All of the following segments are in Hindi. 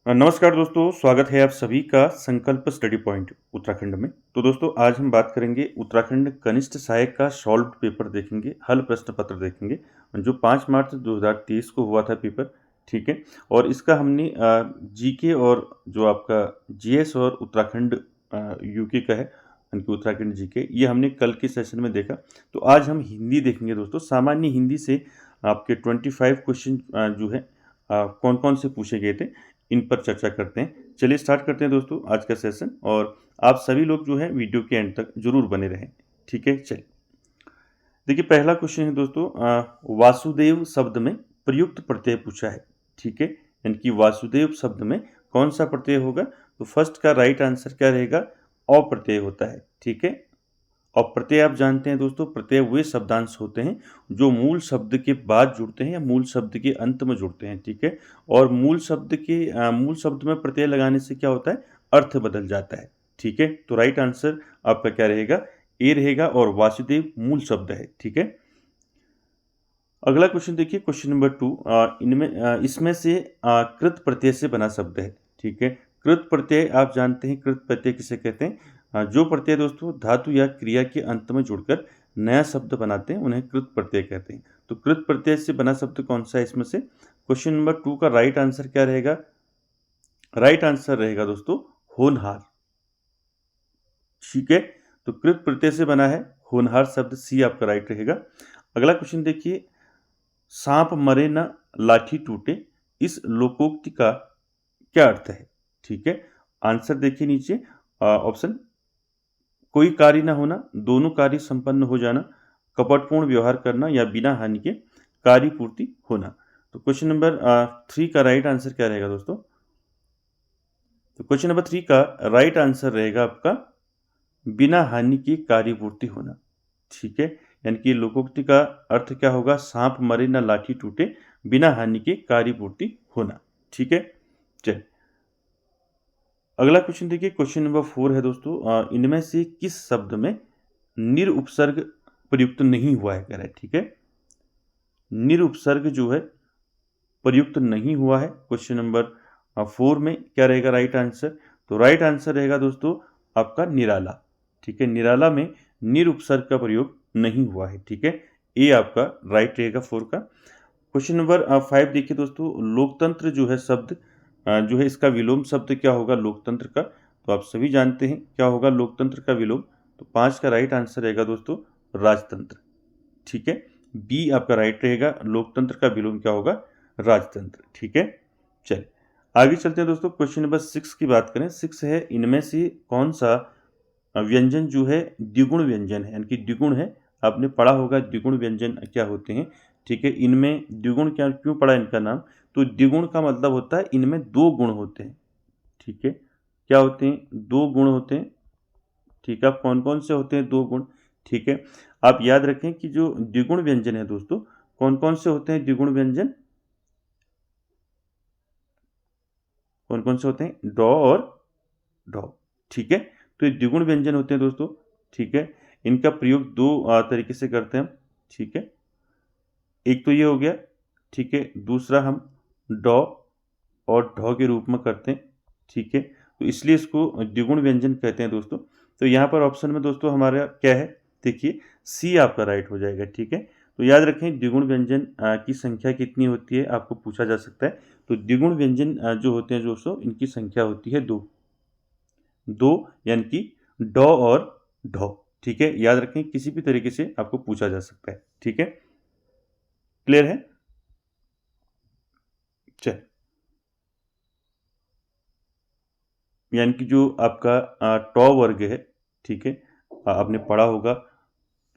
नमस्कार दोस्तों, स्वागत है आप सभी का संकल्प स्टडी पॉइंट उत्तराखंड में। तो दोस्तों आज हम बात करेंगे उत्तराखंड कनिष्ठ सहायक का सॉल्व्ड पेपर देखेंगे, हल प्रश्न पत्र देखेंगे जो 5 मार्च 2023 को हुआ था पेपर। ठीक है, और इसका हमने जीके और जो आपका जीएस और उत्तराखंड यूके का है यानी कि उत्तराखंड जीके, ये हमने कल के सेशन में देखा। तो आज हम हिंदी देखेंगे दोस्तों। सामान्य हिंदी से आपके 25 क्वेश्चन जो है कौन कौन से पूछे गए थे, इन पर चर्चा करते हैं। चलिए स्टार्ट करते हैं दोस्तों आज का सेशन, और आप सभी लोग जो है वीडियो के एंड तक जरूर बने रहें। ठीक है, चलिए देखिए पहला क्वेश्चन है दोस्तों, वासुदेव शब्द में प्रयुक्त प्रत्यय पूछा है। ठीक है, यानी कि वासुदेव शब्द में कौन सा प्रत्यय होगा? तो फर्स्ट का राइट आंसर क्या रहेगा? अप्रत्यय होता है। ठीक है, और प्रत्यय आप जानते हैं दोस्तों, प्रत्यय वे शब्दांश होते हैं जो मूल शब्द के बाद जुड़ते हैं या मूल शब्द के अंत में जुड़ते हैं। ठीक है, और मूल शब्द में प्रत्यय लगाने से क्या होता है? अर्थ बदल जाता है। ठीक है, तो राइट आंसर आपका क्या रहेगा? ए रहेगा, और वासुदेव मूल शब्द है। ठीक है, अगला क्वेश्चन देखिए, क्वेश्चन नंबर 2। इसमें से कृत प्रत्यय से बना शब्द है। ठीक है, कृत प्रत्यय आप जानते हैं, कृत प्रत्यय किसे कहते हैं? जो प्रत्यय दोस्तों धातु या क्रिया के अंत में जुड़कर नया शब्द बनाते हैं उन्हें कृत प्रत्यय कहते हैं। तो कृत प्रत्यय से बना शब्द कौन सा है इसमें से? क्वेश्चन नंबर 2 का राइट आंसर क्या रहेगा? राइट आंसर रहेगा दोस्तों होनहार। ठीक है, तो कृत प्रत्यय से बना है होनहार शब्द, सी आपका राइट रहेगा। अगला क्वेश्चन देखिए, सांप मरे न लाठी टूटे, इस लोकोक्ति का क्या अर्थ है? ठीक है, आंसर देखिए नीचे, ऑप्शन कोई कार्य न होना, दोनों कार्य संपन्न हो जाना, कपटपूर्ण व्यवहार करना, या बिना हानि के कार्य पूर्ति होना। तो क्वेश्चन नंबर 3 का राइट आंसर क्या रहेगा दोस्तों? तो क्वेश्चन नंबर 3 का राइट आंसर रहेगा आपका बिना हानि की कार्य पूर्ति होना। ठीक है, यानी कि लोकोक्ति का अर्थ क्या होगा? सांप मरे न लाठी टूटे, बिना हानि के कार्य पूर्ति होना। ठीक है, चलिए अगला क्वेश्चन देखिए, क्वेश्चन नंबर 4 है दोस्तों, इनमें से किस शब्द में निरुपसर्ग प्रयुक्त नहीं हुआ है कह रहा है। ठीक है, निरुपसर्ग जो है प्रयुक्त नहीं हुआ है क्वेश्चन नंबर 4 में, क्या रहेगा राइट आंसर? तो राइट आंसर रहेगा दोस्तों आपका निराला। ठीक है, निराला में निरुपसर्ग का प्रयोग नहीं हुआ है। ठीक है, ए आपका राइट रहेगा 4 का। क्वेश्चन नंबर 5 देखिए दोस्तों, लोकतंत्र जो है शब्द जो है इसका विलोम शब्द क्या होगा लोकतंत्र का? तो आप सभी जानते हैं क्या होगा लोकतंत्र का विलोम। तो 5 का राइट आंसर रहेगा दोस्तों राजतंत्र। ठीक है, बी आपका राइट रहेगा, लोकतंत्र का विलोम क्या होगा? राजतंत्र। ठीक है, चलिए आगे चलते हैं दोस्तों। क्वेश्चन नंबर 6 की बात करें, 6 है, इनमें से कौन सा व्यंजन जो है द्विगुण व्यंजन है, यानी कि द्विगुण है। आपने पढ़ा होगा द्विगुण व्यंजन क्या होते हैं। ठीक है, इनमें द्विगुण क्या क्यों पढ़ा इनका नाम? तो द्विगुण का मतलब होता है इनमें दो गुण होते हैं। ठीक है, क्या होते हैं? दो गुण होते हैं। ठीक है, आप कौन कौन से होते हैं दो गुण? ठीक है, आप याद रखें कि जो द्विगुण व्यंजन है दोस्तों, कौन कौन से होते हैं द्विगुण व्यंजन? कौन कौन से होते हैं? डॉ और ढौ। ठीक है, तो ये द्विगुण व्यंजन होते हैं दोस्तों। ठीक है, इनका प्रयोग दो तरीके से करते हैं हम। ठीक है, एक तो ये हो गया। ठीक है, दूसरा हम डॉ और ढौ के रूप में करते हैं। ठीक है, तो इसलिए इसको द्विगुण व्यंजन कहते हैं दोस्तों। तो यहाँ पर ऑप्शन में दोस्तों हमारा क्या है? देखिए सी आपका राइट हो जाएगा। ठीक है, तो याद रखें द्विगुण व्यंजन की संख्या कितनी होती है आपको पूछा जा सकता है। तो द्विगुण व्यंजन जो होते हैं दोस्तों, इनकी संख्या होती है दो। दो यानी कि डॉ और ढौ। ठीक है, याद रखें किसी भी तरीके से आपको पूछा जा सकता है। ठीक है, क्लियर है? चल, यानी कि जो आपका टॉ वर्ग है। ठीक है, आपने पढ़ा होगा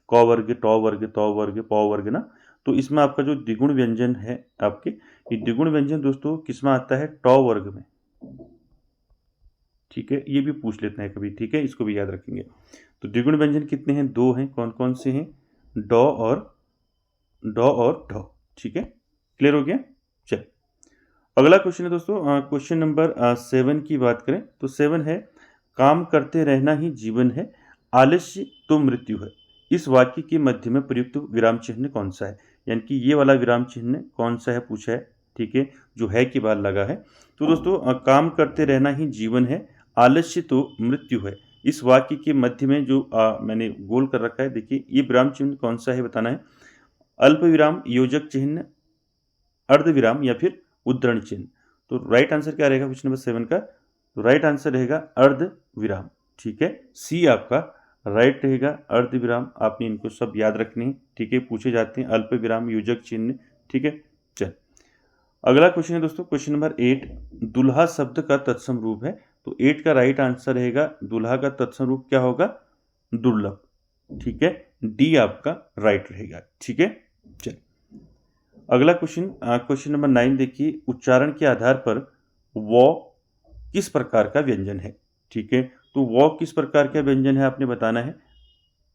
क वर्ग, टॉ वर्ग, तौ वर्ग, पौ वर्ग ना। तो इसमें आपका जो द्विगुण व्यंजन है आपके, ये द्विगुण व्यंजन दोस्तों किसमें आता है? टॉ वर्ग में। ठीक है, ये भी पूछ लेते हैं कभी। ठीक है, इसको भी याद रखेंगे। तो द्विगुण व्यंजन कितने हैं? दो हैं। कौन कौन से हैं? डॉ और ढौ। ठीक है, क्लियर हो गया? चल, अगला क्वेश्चन है दोस्तों, क्वेश्चन नंबर 7 की बात करें तो 7 है, काम करते रहना ही जीवन है, आलस्य तो मृत्यु है, इस वाक्य के मध्य में प्रयुक्त विराम चिन्ह कौन सा है? यानी कि ये वाला विराम चिन्ह कौन सा है पूछा है। ठीक है, जो है के बाद लगा है। तो दोस्तों काम करते रहना ही जीवन है, आलस्य तो मृत्यु है। इस वाक्य के मध्य में जो मैंने गोल कर रखा है, देखिए ये विराम चिन्ह कौन सा है बताना है। अल्प विराम, योजक चिन्ह, अर्ध विराम या फिर उद्धरण चिन्ह। तो राइट आंसर क्या रहेगा क्वेश्चन नंबर 7 का? तो राइट आंसर रहेगा अर्ध विराम। ठीक है, सी आपका राइट रहेगा, अर्ध विराम। आपने इनको सब याद रखने हैं, ठीक है, पूछे जाते हैं अल्प विराम, योजक चिन्ह। ठीक है, चल अगला क्वेश्चन है दोस्तों, क्वेश्चन नंबर 8, दुल्हा शब्द का तत्सम रूप है। तो 8 का राइट आंसर रहेगा, दुल्हा का तत्सम रूप क्या होगा? दुर्लभ। ठीक है, डी आपका राइट रहेगा। ठीक है, चल अगला क्वेश्चन, क्वेश्चन नंबर 9 देखिए, उच्चारण के आधार पर वो किस प्रकार का व्यंजन है। ठीक है, तो वो किस प्रकार का व्यंजन है आपने बताना है।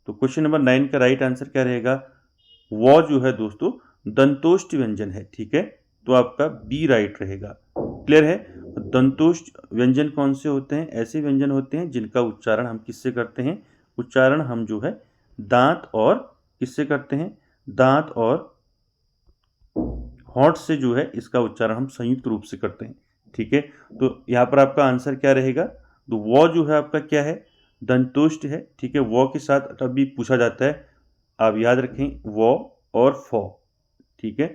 तो क्वेश्चन नंबर 9 का राइट आंसर क्या रहेगा? वो जो है दोस्तों दंतोष्ट व्यंजन है। ठीक है, तो आपका बी राइट रहेगा। क्लियर है? दंतोष्ट व्यंजन कौन से होते हैं? ऐसे व्यंजन होते हैं जिनका उच्चारण हम किससे करते हैं? उच्चारण हम जो है दांत और किससे करते हैं? दांत और होंठ से जो है इसका उच्चारण हम संयुक्त रूप से करते हैं। ठीक है, तो यहाँ पर आपका आंसर क्या रहेगा? तो वो जो है आपका क्या है? दंतोष्ट है। ठीक है, वो के साथ कभी पूछा जाता है, आप याद रखें वो और फो। ठीक है,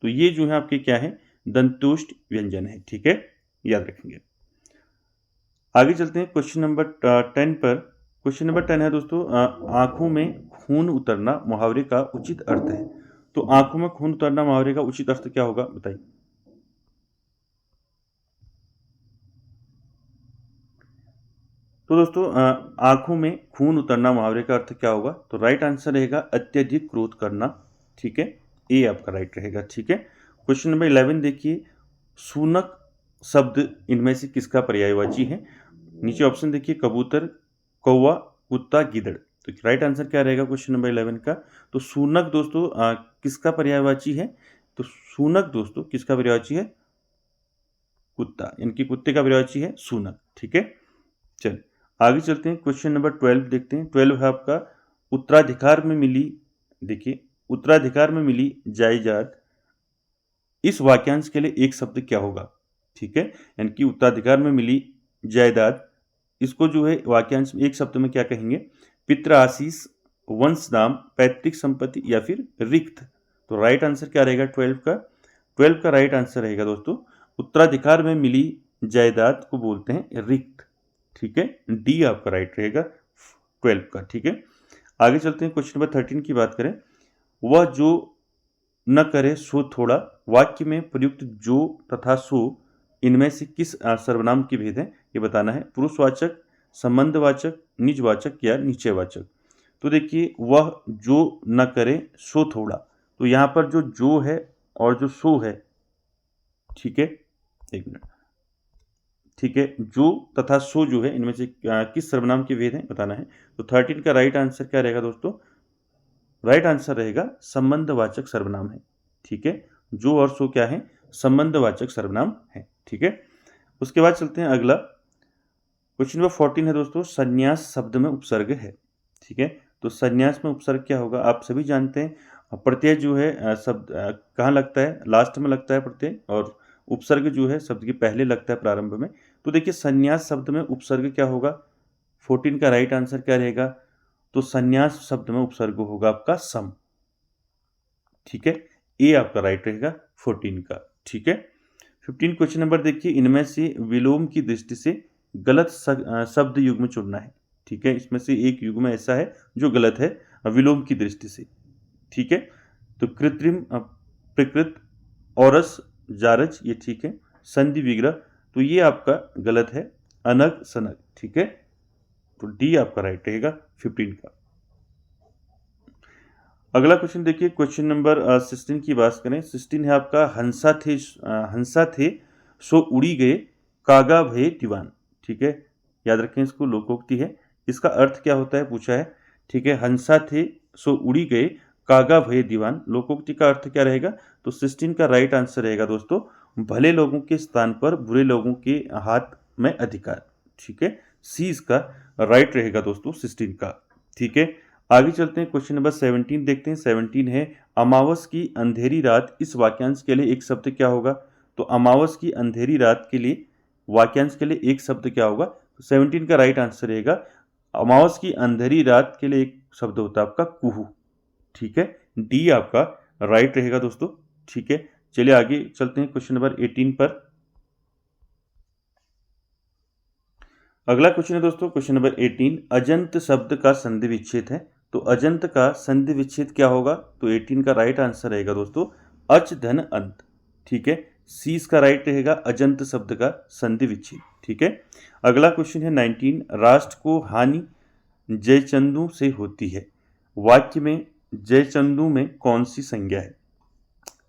तो ये जो है आपके क्या है? दंतोष्ट व्यंजन है। ठीक है, याद रखेंगे। आगे चलते हैं क्वेश्चन नंबर 10 पर। क्वेश्चन नंबर 10 है दोस्तों, आंखों में खून उतरना मुहावरे का उचित अर्थ है। तो आंखों में खून उतरना मुहावरे का उचित अर्थ क्या होगा बताइए। तो दोस्तों आंखों में खून उतरना मुहावरे का अर्थ क्या होगा? तो राइट आंसर रहेगा अत्यधिक क्रोध करना। ठीक है, ए आपका राइट रहेगा। ठीक है, क्वेश्चन नंबर 11 देखिए, सूनक शब्द इनमें से किसका पर्यायवाची है? नीचे ऑप्शन देखिए, कबूतर, कौवा, कुत्ता, गिदड़। तो राइट आंसर क्या रहेगा क्वेश्चन नंबर 11 का? तो सूनक दोस्तों किसका पर्यायवाची है? तो सूनक दोस्तों किसका पर्यायवाची है? कुत्ता, इनकी कुत्ते का पर्यायवाची है सूनक। ठीक है, चल आगे चलते हैं, क्वेश्चन नंबर 12 देखते हैं। 12 है आपका, उत्तराधिकार में मिली, देखिए उत्तराधिकार में मिली जायदाद, इस वाक्यांश के लिए एक शब्द क्या होगा? ठीक है, यानी कि उत्तराधिकार में मिली जायदाद, इसको जो है वाक्यांश में एक शब्द में क्या कहेंगे? पितृ आशीष, वंश नाम, पैतृक संपत्ति या फिर रिक्त। तो राइट आंसर क्या रहेगा 12 का? 12 का राइट आंसर रहेगा दोस्तों, उत्तराधिकार में मिली जायदाद को बोलते हैं रिक्त। ठीक है, डी आपका राइट रहेगा 12 का। ठीक है, आगे चलते हैं, क्वेश्चन नंबर 13 की बात करें। वह जो न करे सो थोड़ा, वाक्य में प्रयुक्त जो तथा सो इनमें से किस सर्वनाम के भेद है ये बताना है। पुरुषवाचक, संबंधवाचक, निजवाचक या निश्चयवाचक। तो देखिए, वह जो न करे सो थोड़ा, तो यहाँ पर जो है और जो सो है, ठीक है, एक मिनट, ठीक है, जो तथा सो जो है इनमें से किस सर्वनाम के भेद हैं बताना है। तो 13 का राइट आंसर क्या रहेगा दोस्तों? राइट आंसर रहेगा संबंधवाचक सर्वनाम है। ठीक है, जो और सो क्या है? संबंधवाचक सर्वनाम है। ठीक है, उसके बाद चलते हैं अगला, क्वेश्चन नंबर 14 है दोस्तों, संन्यास शब्द में उपसर्ग है। ठीक है, तो संन्यास में उपसर्ग क्या होगा? आप सभी जानते हैं, प्रत्यय जो है शब्द कहाँ लगता है? लास्ट में लगता है प्रत्यय, और उपसर्ग जो है शब्द के पहले लगता है प्रारंभ में। तो देखिए, संन्यास शब्द में उपसर्ग क्या होगा? 14 का राइट आंसर क्या रहेगा? तो संन्यास शब्द में उपसर्ग होगा आपका सम। ठीक है, ए आपका राइट रहेगा 14 का। ठीक है, 15 क्वेश्चन नंबर देखिए, इनमें से विलोम की दृष्टि से गलत शब्द युग्म चुनना है। ठीक है, इसमें से एक युग्म ऐसा है जो गलत है विलोम की दृष्टि से। ठीक है, तो कृत्रिम, प्रकृत, औरस, जारज, ये ठीक है। संधि विग्रह, तो ये आपका गलत है, अनग, सनग। ठीक है, तो डी आपका राइट रहेगा 15 का। अगला क्वेश्चन देखिए, क्वेश्चन नंबर 16 की बात करें। 16 है आपका, हंसा थे सो उड़ी गए, कागा भये दीवान। ठीक है, याद रखें इसको, लोकोक्ति है। इसका अर्थ क्या होता है पूछा है। ठीक है, हंसा थे सो उड़ी गए, कागा भये दीवान, लोकोक्ति का अर्थ क्या रहेगा? तो 16 का राइट आंसर रहेगा दोस्तों, भले लोगों के स्थान पर बुरे लोगों के हाथ में अधिकार। ठीक है, सी इसका राइट रहेगा दोस्तों 16 का। ठीक है, आगे चलते हैं, क्वेश्चन नंबर 17 देखते हैं। 17 है, अमावस की अंधेरी रात, इस वाक्यांश के लिए एक शब्द क्या होगा? तो अमावस की अंधेरी रात के लिए वाक्यांश के लिए एक शब्द क्या होगा? तो 17 का राइट आंसर रहेगा अमावस की अंधेरी रात के लिए एक शब्द होता है आपका कुहू। ठीक है, डी आपका राइट रहेगा दोस्तों। ठीक है, चलिए आगे चलते हैं क्वेश्चन नंबर 18 पर। अगला क्वेश्चन है दोस्तों क्वेश्चन नंबर 18, अजंत शब्द का संधि विच्छेद है। तो अजंत का संधि विच्छेद क्या होगा? तो 18 का राइट आंसर रहेगा दोस्तों अच धन अंत। ठीक है, सी इसका राइट रहेगा अजंत शब्द का संधि विच्छेद। ठीक है, अगला क्वेश्चन है 19, राष्ट्र को हानि जयचंदू से होती है। वाक्य में जयचंदू में कौन सी संज्ञा है?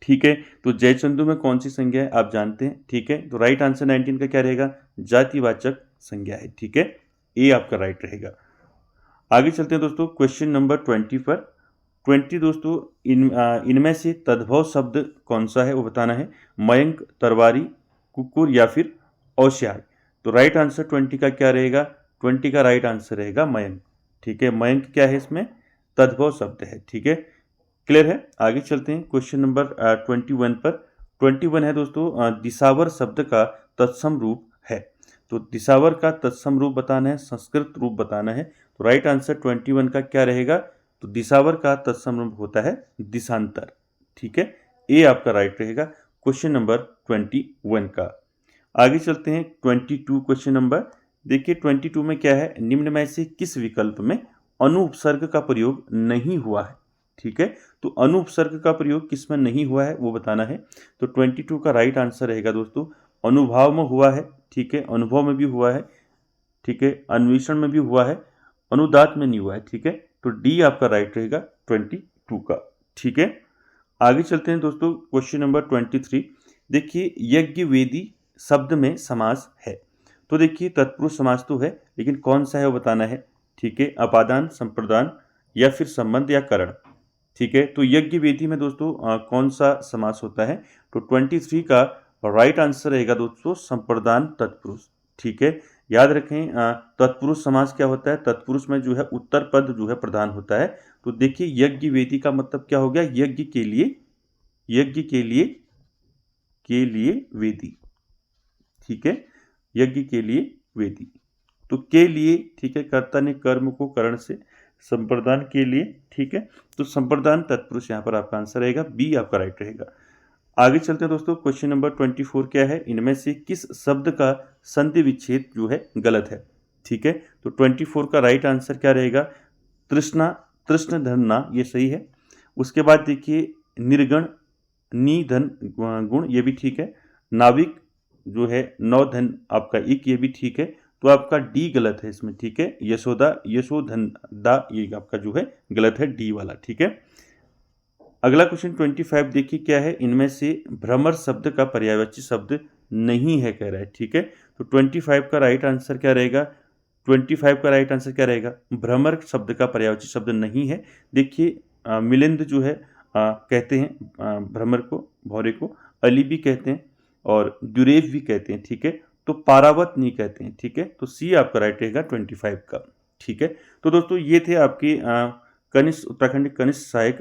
ठीक है, तो जयचंदू में कौन सी संज्ञा है आप जानते हैं। ठीक है, तो राइट आंसर 19 का क्या रहेगा? जातिवाचक संज्ञा है। ठीक है, ए आपका राइट रहेगा। आगे चलते हैं दोस्तों क्वेश्चन नंबर 20 पर। 20 दोस्तों इनमें से तद्भव शब्द कौन सा है वो बताना है। मयंक, तरवारी, कुकुर या फिर औश्याय। तो राइट आंसर 20 का क्या रहेगा? 20 का राइट आंसर रहेगा मयंक। ठीक है, मयंक क्या है इसमें? तद्भव शब्द है। ठीक है, क्लियर है। आगे चलते हैं क्वेश्चन नंबर 21 पर। 21 है दोस्तों दिसावर शब्द का तत्सम रूप है। तो दिसावर का तत्सम रूप बताना है, संस्कृत रूप बताना है। तो राइट आंसर 21 का क्या रहेगा? तो दिसावर का तत्सम रूप होता है दिशांतर। ठीक है, ए आपका राइट रहेगा क्वेश्चन नंबर 21 का। आगे चलते हैं 22 क्वेश्चन नंबर। देखिए 22 में क्या है, निम्न में से किस विकल्प में अनुपसर्ग का प्रयोग नहीं हुआ है? ठीक है, तो अनुपसर्ग का प्रयोग किस में नहीं हुआ है वो बताना है। तो 22 का राइट आंसर रहेगा दोस्तों अनुभाव में हुआ है। ठीक है, अनुभव में भी हुआ है। ठीक है, अन्वेषण में भी हुआ है, अनुदात में नहीं हुआ है। ठीक है, तो डी आपका राइट रहेगा 22 का। ठीक है, आगे चलते हैं दोस्तों क्वेश्चन नंबर 23। देखिए यज्ञ वेदी शब्द में समास है। तो देखिए तत्पुरुष समास तो है, लेकिन कौन सा है वो बताना है। ठीक है, अपादान, संप्रदान या फिर संबंध या करण। ठीक है, तो यज्ञ वेदी में दोस्तों कौन सा समास होता है? तो 23 का राइट आंसर रहेगा दोस्तों संप्रदान तत्पुरुष। ठीक है, याद रखें तत्पुरुष समास क्या होता है? तत्पुरुष में जो है उत्तर पद जो है प्रधान होता है। तो देखिए यज्ञ वेदी का मतलब क्या हो गया? यज्ञ के लिए, यज्ञ के लिए वेदी। ठीक है, यज्ञ के लिए वेदी, तो के लिए। ठीक है, कर्ता ने कर्म को करण से, संप्रदान के लिए। ठीक है, तो संप्रदान तत्पुरुष यहाँ पर आपका आंसर रहेगा, बी आपका राइट रहेगा। आगे चलते हैं दोस्तों क्वेश्चन नंबर 24 क्या है, इनमें से किस शब्द का संधि विच्छेद जो है गलत है? ठीक है, तो 24 का राइट आंसर क्या रहेगा? तृष्णा, तृष्ण धनना, ये सही है। उसके बाद देखिए निर्गण, निधन गुण, ये भी ठीक है। नाविक जो है नौधन आपका इक, ये भी ठीक है। तो आपका डी गलत है इसमें। ठीक है, यशोदा, यशोधन दा, ये आपका जो है गलत है, डी वाला। ठीक है, अगला क्वेश्चन 25 देखिए क्या है, इनमें से भ्रमर शब्द का पर्यायवाची शब्द नहीं है कह रहा है। ठीक है, तो 25 का राइट आंसर क्या रहेगा? 25 का राइट आंसर क्या रहेगा? भ्रमर शब्द का पर्यायवाची शब्द नहीं है। देखिए मिलिंद जो है कहते हैं भ्रमर को, भौरे को अली भी कहते हैं और दुरेव भी कहते हैं। ठीक है, तो पारावत नहीं कहते हैं। ठीक है, तो सी आपका राइट रहेगा 25 का। ठीक है, तो दोस्तों ये थे आपके कनिष्ठ, उत्तराखंड कनिष्ठ सहायक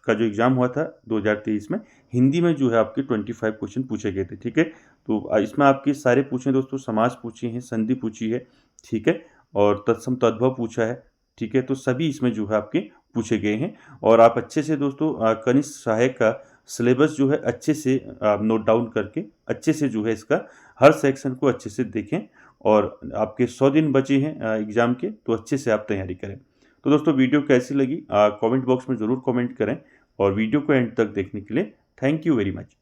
का जो एग्जाम हुआ था 2023 में, हिंदी में जो है आपके 25 क्वेश्चन पूछे गए थे। ठीक है, तो इसमें आपके सारे पूछे दोस्तों, समास पूछे हैं, संधि पूछी है। ठीक है, और तत्सम तद्भव पूछा है। ठीक है, तो सभी इसमें जो है आपके पूछे गए हैं। और आप अच्छे से दोस्तों कनिष्ठ सहायक का सिलेबस जो है अच्छे से नोट डाउन करके अच्छे से जो है इसका हर सेक्शन को अच्छे से देखें। और आपके 100 दिन बचे हैं एग्ज़ाम के, तो अच्छे से आप तैयारी करें। तो दोस्तों वीडियो कैसी लगी कमेंट बॉक्स में ज़रूर कमेंट करें, और वीडियो को एंड तक देखने के लिए थैंक यू वेरी मच।